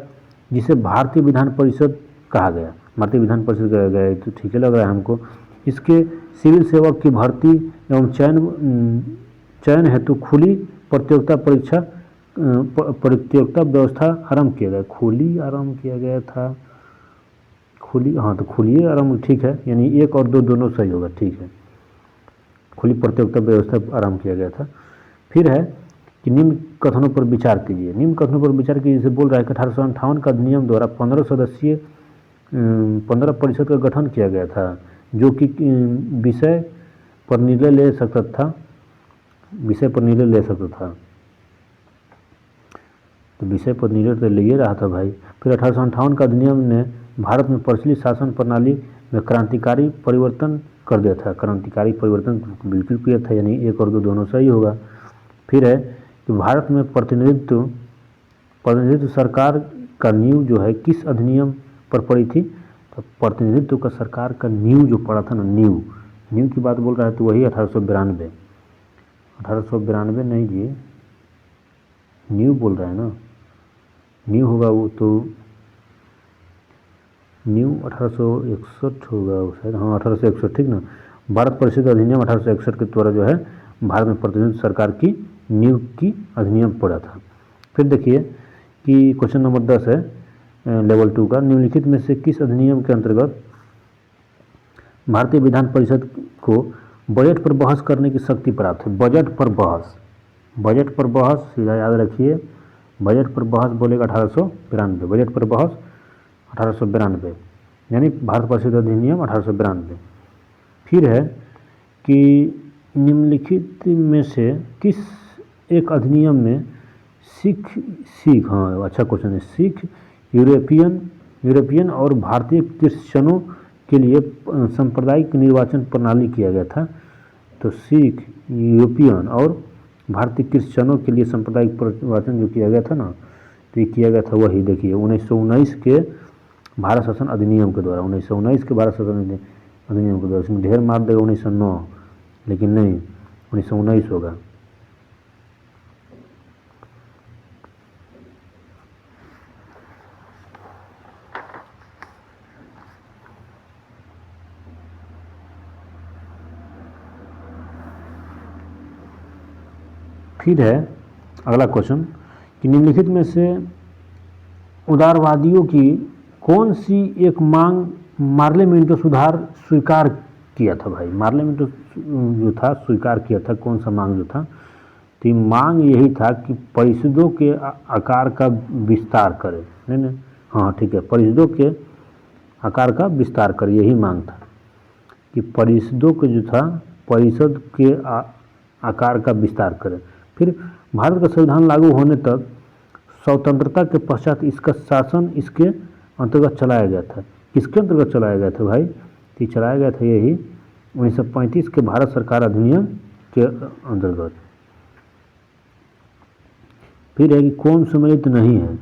जिसे भारतीय विधान परिषद कहा गया, भारतीय विधान परिषद कहा गया, तो ठीक है लग रहा है हमको। इसके सिविल सेवक की भर्ती एवं चयन हेतु खुली प्रतियोगिता व्यवस्था आरंभ किया गया। खुली आरंभ किया गया था, खुली, हाँ तो खुली आरंभ ठीक है, यानी 1 और 2 दोनों सही होगा, ठीक है। खुली प्रतियोगिता व्यवस्था आरंभ किया गया था। फिर है कि निम्न कथनों पर विचार कीजिए। निम्न कथनों पर विचार कीजिए से बोल रहा है कि 1858 का अधिनियम द्वारा 15 परिषद का गठन किया गया था जो कि विषय पर निर्णय ले सकता था, तो विषय पर निर्णय तो ले ही रहा था भाई। फिर 1858 का अधिनियम ने भारत में प्रचलित शासन प्रणाली में क्रांतिकारी परिवर्तन कर दिया था, क्रांतिकारी परिवर्तन बिल्कुल किया था, यानी 1 और 2 दोनों सही होगा। फिर है कि भारत में प्रतिनिधित्व सरकार का नींव जो है किस अधिनियम पर पड़ी थी? तो प्रतिनिधित्व का सरकार का नींव जो पड़ा था ना, नींव की बात बोल रहा है, तो वही 1892 नहीं जी, नींव बोल रहा है ना, नींव होगा वो, तो न्यू 1861 होगा शायद, हाँ 1861, ठीक ना। भारत परिषद अधिनियम 1861 के द्वारा जो है भारत में प्रतिनिधित्व सरकार की नियुक्ति की अधिनियम पड़ा था। फिर देखिए कि क्वेश्चन नंबर 10 है लेवल 2 का, निम्नलिखित में से किस अधिनियम के अंतर्गत भारतीय विधान परिषद को बजट पर बहस करने की शक्ति प्राप्त है? बजट पर बहस, बजट पर बहस, सीधा याद रखिए, बजट पर बहस बोलेगा 1892, बजट पर बहस 1892, यानी भारत परिषद अधिनियम 1892। फिर है कि निम्नलिखित में से किस एक अधिनियम में सिख सिख हाँ अच्छा क्वेश्चन है, सिख यूरोपियन और भारतीय क्रिश्चियनों के लिए सांप्रदायिक निर्वाचन प्रणाली किया गया था। तो सिख, यूरोपियन और भारतीय क्रिश्चियनों के लिए सांप्रदायिक निर्वाचन जो किया गया था ना, तो ये किया गया था वही देखिए 1919 के भारत शासन अधिनियम के द्वारा, 1919 के भारत शासन अधिनियम के द्वारा। इसमें ढेर मार देगा 1909, लेकिन नहीं, 1919 होगा। फिर है अगला क्वेश्चन कि निम्नलिखित में से उदारवादियों की कौन सी एक मांग मार्लेमेंटो सुधार स्वीकार किया था भाई? मार्लेमेंटो जो था स्वीकार किया था, कौन सा मांग जो था? तो मांग यही था कि परिषदों के आकार का विस्तार करे। नहीं, हाँ ठीक है, परिषदों के आकार का विस्तार करे, यही मांग था कि परिषदों के जो था, परिषद के आकार का विस्तार करे। फिर भारत का संविधान लागू होने तक स्वतंत्रता के पश्चात इसका शासन इसके अंतर्गत चलाया गया था। किसके अंतर्गत चलाया गया था भाई? तो चलाया गया था यही 1935 के भारत सरकार अधिनियम के अंतर्गत। फिर है कि कौन सम्मिलित नहीं है?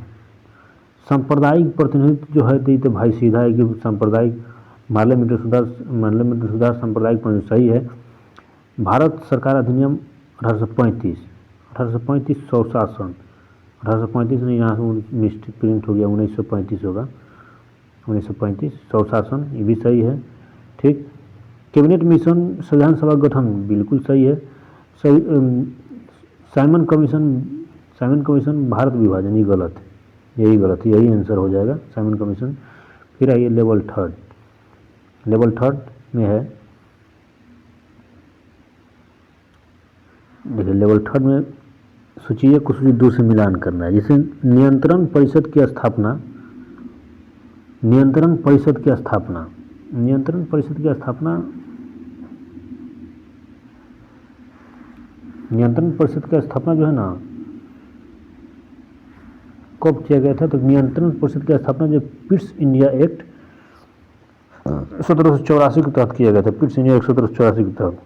सांप्रदायिक प्रतिनिधित्व जो है तो भाई सीधा है कि सांप्रदायिक पार्लियामेंट्री सुधार सांप्रदायिक प्रतिनिधित्व सही है। भारत सरकार अधिनियम 1835 स्वशासन, 1835 नहीं, यहाँ से मिस्टेक प्रिंट हो गया, 1935 होगा, 1935 स्वशासन, ये भी सही है। ठीक, कैबिनेट मिशन संविधान सभा गठन बिल्कुल सही है। सही, साइमन कमीशन भारत विभाजन, ये गलत है, यही गलत है, यही आंसर हो जाएगा साइमन कमीशन। फिर आइए लेवल थर्ड में है, देखिए लेवल थर्ड में सूची एक को सूची दो से मिलान करना है। जैसे नियंत्रण परिषद की स्थापना, नियंत्रण परिषद की स्थापना जो है ना, कब किया गया था? तो नियंत्रण परिषद की स्थापना जो पिट्स इंडिया एक्ट 1784 के तहत किया गया था, पिट्स इंडिया एक्ट 1784 के तहत।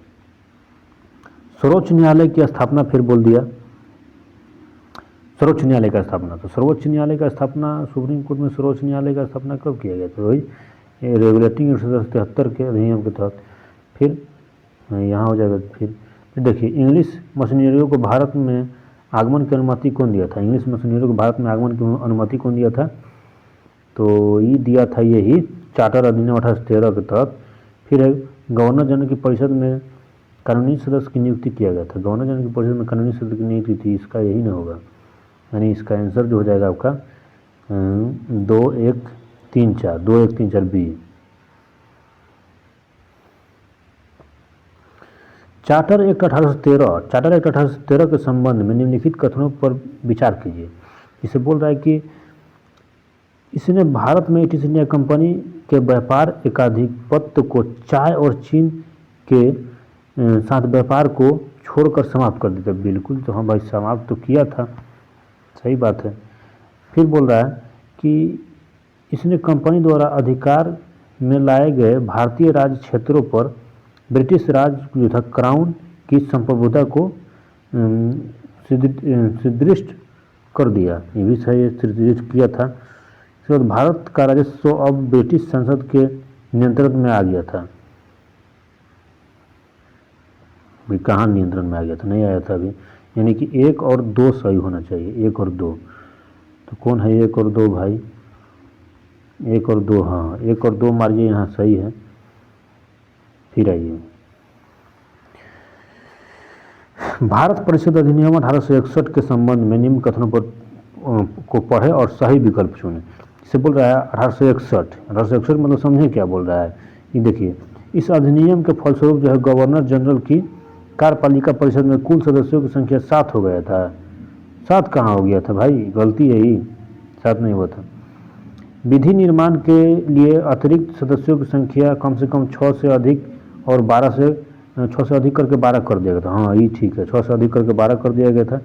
सर्वोच्च न्यायालय की स्थापना, फिर बोल दिया सर्वोच्च न्यायालय का स्थापना। तो सर्वोच्च न्यायालय का स्थापना, सुप्रीम कोर्ट में सर्वोच्च न्यायालय का स्थापना कब किया गया था? वही रेगुलेटिंग 1973 के अधिनियम के तहत। फिर यहाँ हो जाएगा। फिर देखिए इंग्लिश मशीनरियों को भारत में आगमन की अनुमति कौन दिया था? इंग्लिश मशीनरियों को भारत में आगमन की अनुमति कौन दिया था? तो ये दिया था यही चार्टर अधिनियम 1813 के तहत। फिर है गवर्नर जनरल की परिषद में कानूनी सदस्य की नियुक्ति किया गया था। गवर्नर जनरल की परिषद में कानूनी सदस्य की नियुक्ति थी, इसका यही ना होगा, यानी इसका आंसर जो हो जाएगा आपका 2134 बी। चार्टर एक्ट 1813 के संबंध में निम्नलिखित कथनों पर विचार कीजिए। इसे बोल रहा है कि इसने भारत में ईस्ट इंडिया कंपनी के व्यापार एकाधिपत्य को चाय और चीन के साथ व्यापार को छोड़कर समाप्त कर देता। बिल्कुल, तो हाँ भाई समाप्त तो किया था, सही बात है। फिर बोल रहा है कि इसने कंपनी द्वारा अधिकार में लाए गए भारतीय राज्य क्षेत्रों पर ब्रिटिश राज जो था क्राउन की संप्रभुता को सुदृढ़ कर दिया, ये भी सही सुदृढ़ किया था। इसके बाद भारत का राजस्व अब ब्रिटिश संसद के नियंत्रण में आ गया था। भी कहाँ नियंत्रण में आ गया था? नहीं आया था अभी, यानी कि 1 और 2 सही होना चाहिए, 1 और 2। तो कौन है 1 और 2 भाई? 1 और 2, हाँ 1 और 2 मारिए, यहाँ सही है। फिर आइए भारत परिषद अधिनियम 1861 के संबंध में निम्न कथनों पर को पढ़े और सही विकल्प चुने। इसे बोल रहा है 1861 मतलब समझे क्या बोल रहा है? ये देखिए, इस अधिनियम के फलस्वरूप जो है गवर्नर जनरल की कार्यपालिका परिषद में कुल सदस्यों की संख्या 7 हो गया था। 7 कहाँ हो गया था भाई, गलती है ही, 7 नहीं हुआ था। विधि निर्माण के लिए अतिरिक्त सदस्यों की संख्या कम से कम 6 से अधिक और 12 से 6 से अधिक करके 12 कर दिया गया था। हाँ ये ठीक है, 6 से अधिक करके 12 कर दिया गया था।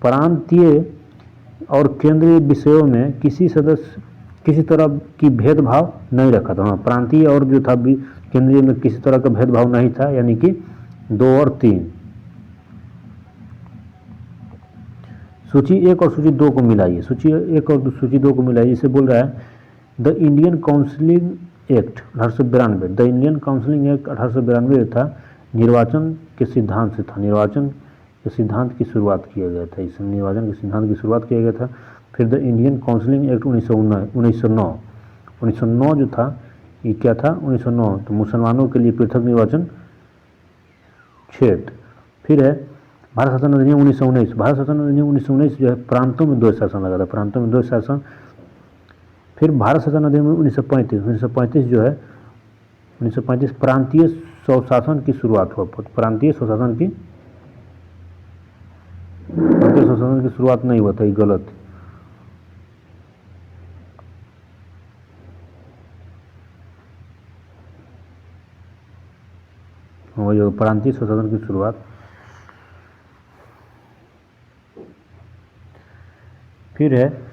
प्रांतीय और केंद्रीय विषयों में किसी तरह की भेदभाव नहीं रखा था। हाँ, प्रांतीय और जो था केंद्रीय में किसी तरह का भेदभाव नहीं था, यानी कि 2 और 3। सूची 1 और सूची 2 को मिलाइए। सूची 1 और सूची 2 को मिलाइए। इसे बोल रहा है the Indian counselling act 1892। The Indian counselling act 1892 था निर्वाचन के सिद्धांत से था। निर्वाचन के सिद्धांत की शुरुआत किया गया था। इस निर्वाचन के सिद्धांत की शुरुआत किया गया था। फिर द इंडियन काउंसिलिंग एक्ट 1909 जो था ये क्या था, 1909 तो मुसलमानों के लिए पृथक निर्वाचन क्षेत्र। फिर है भारत शासन अधिनियम 1919। भारत शासन अधिनियम 1919 जो है प्रांतों में द्वैध शासन लगा था, प्रांतों में द्वैध शासन। फिर भारत शासन अधिनियम 1935 जो है 1935 प्रांतीय स्वशासन की शुरुआत हुआ। प्रांतीय स्वशासन की शुरुआत नहीं हुआ था, ये गलत। वही प्रांतीय स्वशासन की शुरुआत। फिर है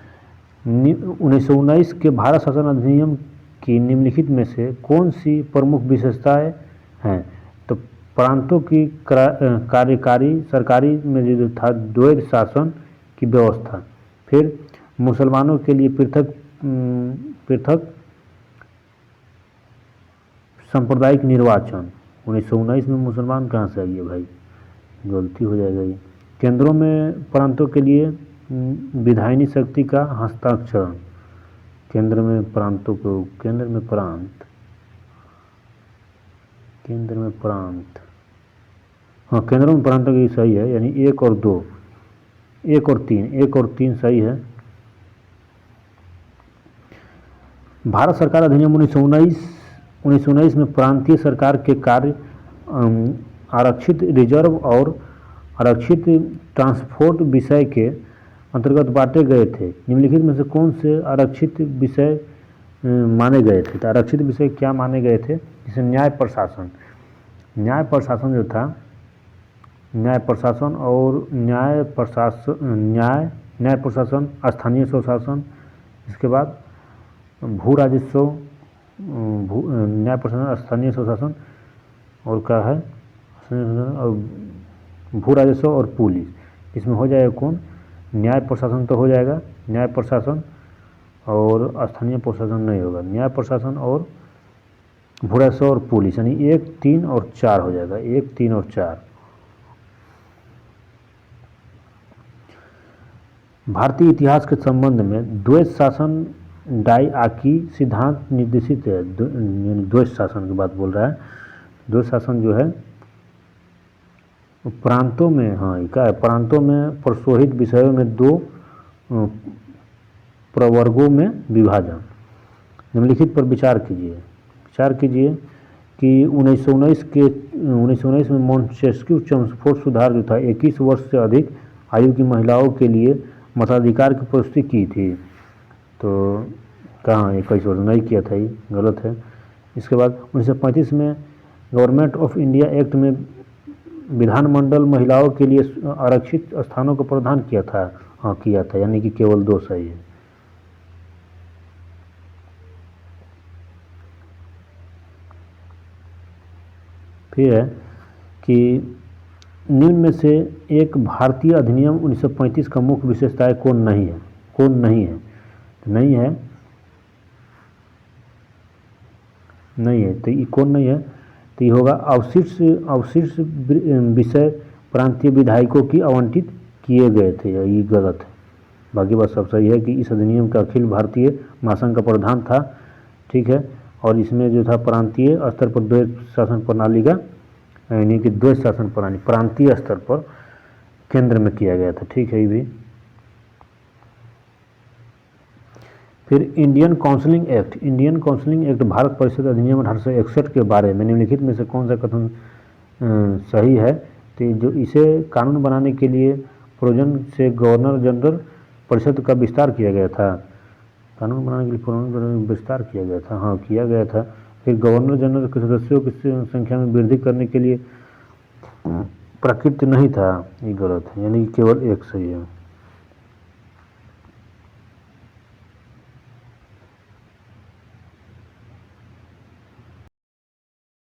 1919 के भारत शासन अधिनियम की निम्नलिखित में से कौन सी प्रमुख विशेषताएं हैं। तो प्रांतों की कार्यकारी सरकारी में जो था द्वैध शासन की व्यवस्था। फिर मुसलमानों के लिए पृथक सांप्रदायिक निर्वाचन। 1919 में मुसलमान कहाँ से आइए भाई, गलती हो जाएगा ये। केंद्रों में प्रांतों के लिए विधायिनी शक्ति का हस्ताक्षर। केंद्र में प्रांतों को, केंद्र में प्रांत, हाँ केंद्रों में प्रांतों की सही है, यानी 1 और 2, 1 और 3 सही है। भारत सरकार अधिनियम 1919 में प्रांतीय सरकार के कार्य आरक्षित रिजर्व और आरक्षित ट्रांसपोर्ट विषय के अंतर्गत बांटे गए थे। निम्नलिखित में से कौन से आरक्षित विषय माने गए थे। तो आरक्षित विषय क्या माने गए थे, जैसे न्याय प्रशासन जो था, न्याय प्रशासन, स्थानीय स्वशासन, इसके बाद भू राजस्व, न्याय प्रशासन, स्थानीय स्वशासन और क्या है, और भू राजस्व और पुलिस। इसमें हो जाएगा कौन, न्याय प्रशासन तो हो जाएगा, न्याय प्रशासन और स्थानीय प्रशासन नहीं होगा, न्याय प्रशासन और भू राजस्व और पुलिस, यानी 1, 3 और 4 हो जाएगा, 1, 3 और 4। भारतीय इतिहास के संबंध में द्वैध शासन डायआकी सिद्धांत निर्देशित है। द्वैध शासन की बात बोल रहा है। द्वैध शासन जो है प्रांतों में, हाँ क्या है, प्रांतों में प्रशोहित विषयों में 2 प्रवर्गों में विभाजन। निम्नलिखित पर विचार कीजिए कि 1919 में मॉन्टेस्क्यू चम्सफोर्ड सुधार जो था 21 वर्ष से अधिक आयु की महिलाओं के लिए मताधिकार की प्रस्तुति की थी। तो कहाँ 21 वर्ष नहीं किया था, ये गलत है। इसके बाद 1935 में गवर्नमेंट ऑफ इंडिया एक्ट में विधानमंडल महिलाओं के लिए आरक्षित स्थानों का प्रावधान किया था। हाँ किया था, यानी कि केवल 2 सही है। फिर है कि निम्न में से एक भारतीय अधिनियम 1935 का मुख्य विशेषताएं कौन नहीं है। तो ये कौन नहीं है, तो ये होगा अवशिष्ट विषय प्रांतीय विधायकों की आवंटित किए गए थे, ये गलत है। बाकी बात सब सही है कि इस अधिनियम का अखिल भारतीय महासंघ का प्रावधान था, ठीक है। और इसमें जो था प्रांतीय स्तर पर द्वैध शासन प्रणाली का, यानी कि द्वैध शासन प्रणाली प्रांतीय स्तर पर केंद्र में किया गया था, ठीक है। ये भी फिर इंडियन काउंसिलिंग एक्ट भारत परिषद अधिनियम 1861 के बारे में निम्नलिखित में से कौन सा कथन सही है। तो जो इसे कानून बनाने के लिए प्रोविजन से गवर्नर जनरल परिषद का विस्तार किया गया था। कानून बनाने के लिए प्रोविजन विस्तार किया गया था, हाँ किया गया था। फिर गवर्नर जनरल के सदस्यों की संख्या में वृद्धि करने के लिए प्राकृत नहीं था, ये गलत है, यानी कि केवल एक सही है।